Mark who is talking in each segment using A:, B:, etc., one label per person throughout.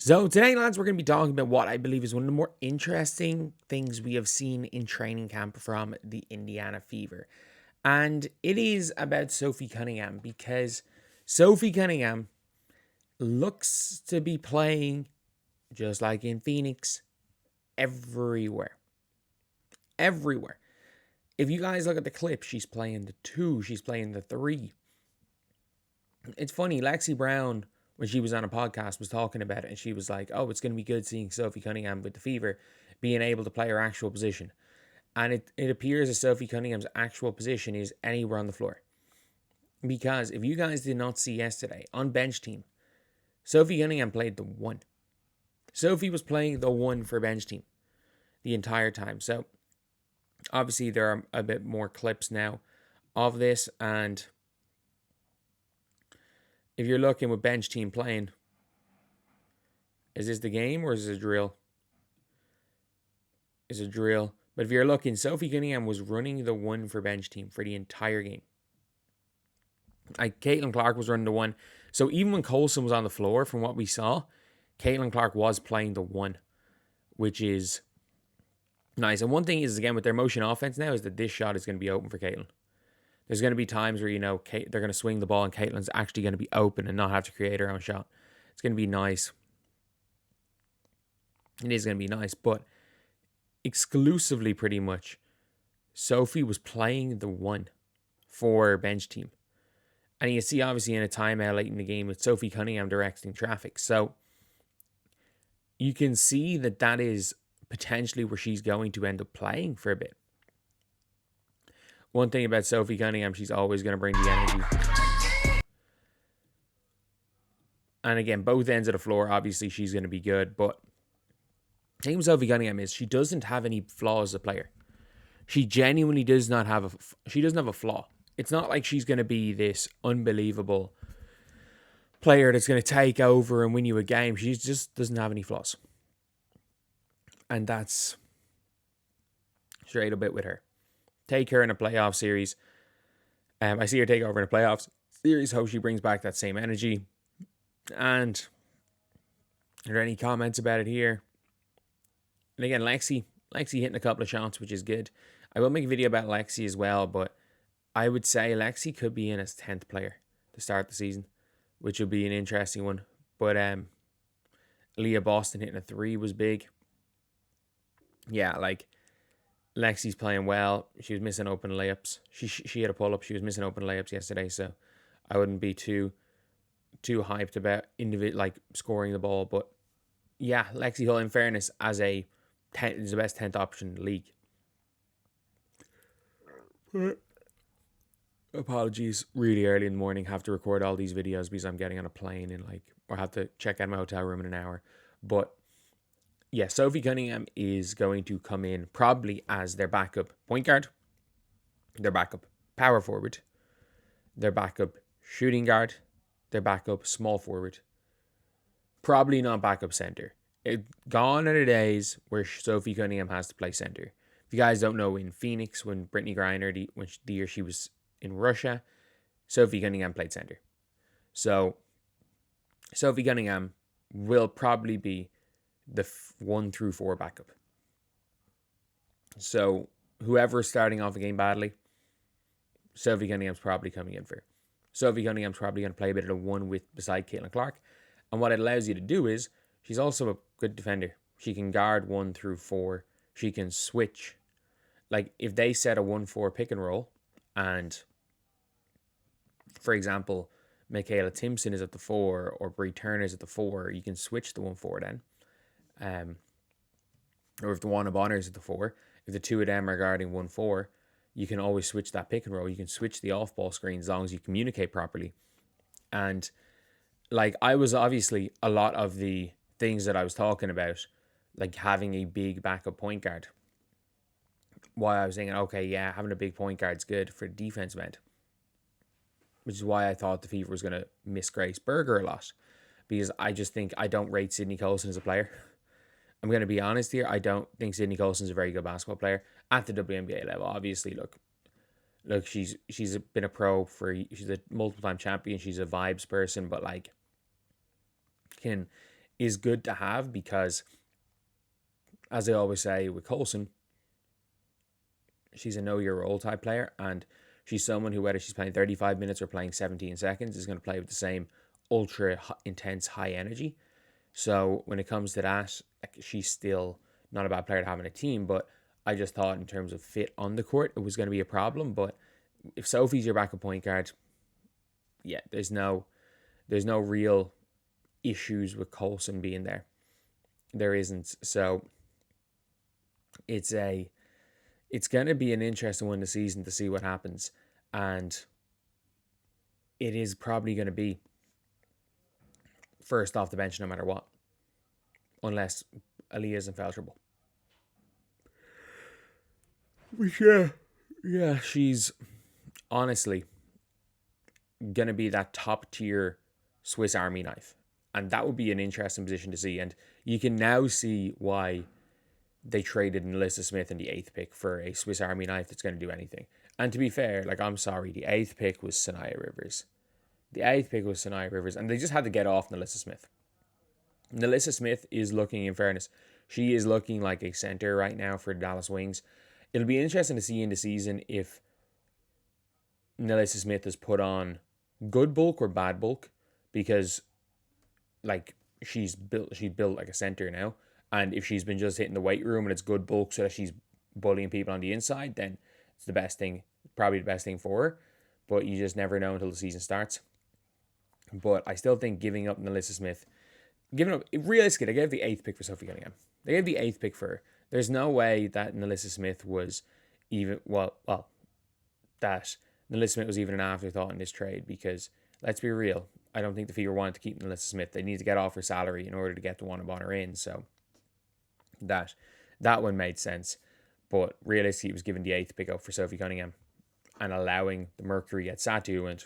A: So today, lads, we're going to be talking about what I believe is one of the more interesting things we have seen in training camp from the Indiana Fever. And it is about Sophie Cunningham, because Sophie Cunningham looks to be playing, just like in Phoenix, everywhere. Everywhere. If you guys look at the clip, she's playing the 2, she's playing the 3. It's funny, Lexi Brown, when she was on a podcast, was talking about it, and she was like, oh, it's going to be good seeing Sophie Cunningham with the Fever being able to play her actual position. And it appears that Sophie Cunningham's actual position is anywhere on the floor. Because if you guys did not see yesterday, on bench team, Sophie Cunningham played the 1. Sophie was playing the 1 for bench team the entire time. So, obviously, there are a bit more clips now of this, and if you're looking with bench team playing, is this the game or is it a drill? It's a drill. But if you're looking, Sophie Cunningham was running the 1 for bench team for the entire game. Caitlin Clark was running the 1. So even when Colson was on the floor, from what we saw, Caitlin Clark was playing the 1, which is nice. And one thing is, again, with their motion offense now, is that this shot is going to be open for Caitlin. There's going to be times where, they're going to swing the ball and Caitlin's actually going to be open and not have to create her own shot. It's going to be nice. It is going to be nice, but exclusively, pretty much, Sophie was playing the 1 for bench team. And you see, obviously, in a timeout late in the game with Sophie Cunningham directing traffic. So you can see that is potentially where she's going to end up playing for a bit. One thing about Sophie Cunningham, she's always going to bring the energy. And again, both ends of the floor, obviously, she's going to be good. But the thing with Sophie Cunningham is she doesn't have any flaws as a player. She genuinely does not have she doesn't have a flaw. It's not like she's going to be this unbelievable player that's going to take over and win you a game. She just doesn't have any flaws. And that's straight a bit with her. Take her in a playoff series. I see her take over in a playoff series. Hope she brings back that same energy. And are there any comments about it here? And again, Lexi hitting a couple of shots, which is good. I will make a video about Lexi as well, but I would say Lexi could be in as 10th player to start the season, which would be an interesting one. But Leah Boston hitting a 3 was big. Yeah, Lexi's playing well. She was missing open layups. She had a pull-up. She was missing open layups yesterday, so I wouldn't be too hyped about scoring the ball. But yeah, Lexi Hull, in fairness, is the best 10th option in the league. Apologies, really early in the morning. Have to record all these videos because I'm getting on a plane or have to check out my hotel room in an hour. But yeah, Sophie Cunningham is going to come in probably as their backup point guard, their backup power forward, their backup shooting guard, their backup small forward. Probably not backup center. Gone are the days where Sophie Cunningham has to play center. If you guys don't know, in Phoenix, when Brittany Griner, the year she was in Russia, Sophie Cunningham played center. So Sophie Cunningham will probably be the 1 through 4 backup. So whoever's starting off a game badly, Sophie Cunningham's probably coming in for. Sophie Cunningham's probably going to play a bit of the 1 beside Caitlin Clark. And what it allows you to do is, she's also a good defender. She can guard 1 through 4. She can switch. If they set a 1-4 pick and roll, and, for example, Michaela Timpson is at the 4 or Brie Turner is at the 4, you can switch the 1-4 then. Or if the Juana Bonner is at the 4, if the 2 of them are guarding 1-4, you can always switch that pick and roll. You can switch the off-ball screen as long as you communicate properly. And I was obviously, a lot of the things that I was talking about, having a big backup point guard, why I was thinking, okay, yeah, having a big point guard's good for the defensive end. Which is why I thought the Fever was going to miss Grace Berger a lot. Because I just think I don't rate Sydney Colson as a player. I'm going to be honest here. I don't think Sydney Colson's a very good basketball player at the WNBA level. Obviously, look, she's been a pro she's a multiple-time champion. She's a vibes person, but is good to have because, as I always say with Coulson, she's a know-your-role type player, and she's someone who, whether she's playing 35 minutes or playing 17 seconds, is going to play with the same ultra intense high energy. So when it comes to that, she's still not a bad player to have in a team, but I just thought in terms of fit on the court, it was going to be a problem. But if Sophie's your backup point guard, yeah, there's no real issues with Coulson being there. There isn't. So it's going to be an interesting one this season to see what happens. And it is probably going to be first off the bench no matter what. Unless Aaliyah's in foul trouble. But yeah, she's honestly going to be that top tier Swiss Army knife. And that would be an interesting position to see. And you can now see why they traded Nalyssa Smith in the 8th pick for a Swiss Army knife that's going to do anything. And to be fair, I'm sorry, the 8th pick was Sanaya Rivers. And they just had to get off Nalyssa Smith. Nalyssa Smith is looking, in fairness, she is looking like a center right now for the Dallas Wings. It'll be interesting to see in the season if Nalyssa Smith has put on good bulk or bad bulk, because she's built like a center now. And if she's been just hitting the weight room and it's good bulk so that she's bullying people on the inside, then it's the best thing, probably the best thing for her. But you just never know until the season starts. But I still think giving up Nalyssa Smith, realistically, they gave the 8th pick for Sophie Cunningham. They gave the 8th pick for her. There's no way that Nalyssa Smith was even, that Nalyssa Smith was even an afterthought in this trade, because let's be real, I don't think the Fever wanted to keep Nalyssa Smith. They need to get off her salary in order to get the one about her in. So that one made sense. But realistically, it was given the 8th pick out for Sophie Cunningham and allowing the Mercury get Satu. And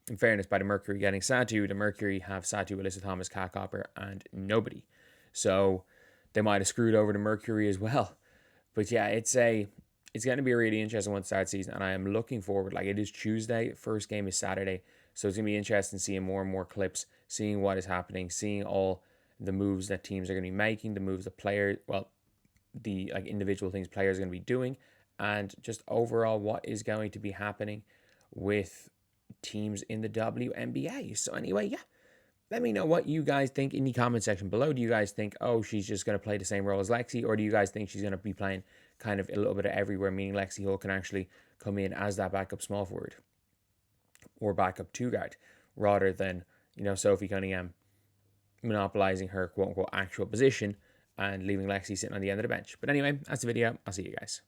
A: in fairness, by the Mercury getting Satu, the Mercury have Satu, Alyssa Thomas, Kat Copper, and nobody. So they might have screwed over the Mercury as well. But yeah, it's going to be a really interesting one to start season, and I am looking forward. It is Tuesday, first game is Saturday, so it's going to be interesting seeing more and more clips, seeing what is happening, seeing all the moves that teams are going to be making, the moves that players, the individual things players are going to be doing, and just overall what is going to be happening with teams in the WNBA. So anyway, yeah, let me know what you guys think in the comment section below. Do you guys think, she's just going to play the same role as Lexi, or do you guys think she's going to be playing kind of a little bit of everywhere, meaning Lexi Hull can actually come in as that backup small forward or backup two guard, rather than, Sophie Cunningham monopolizing her quote-unquote actual position and leaving Lexi sitting on the end of the bench? But anyway, that's the video. I'll see you guys.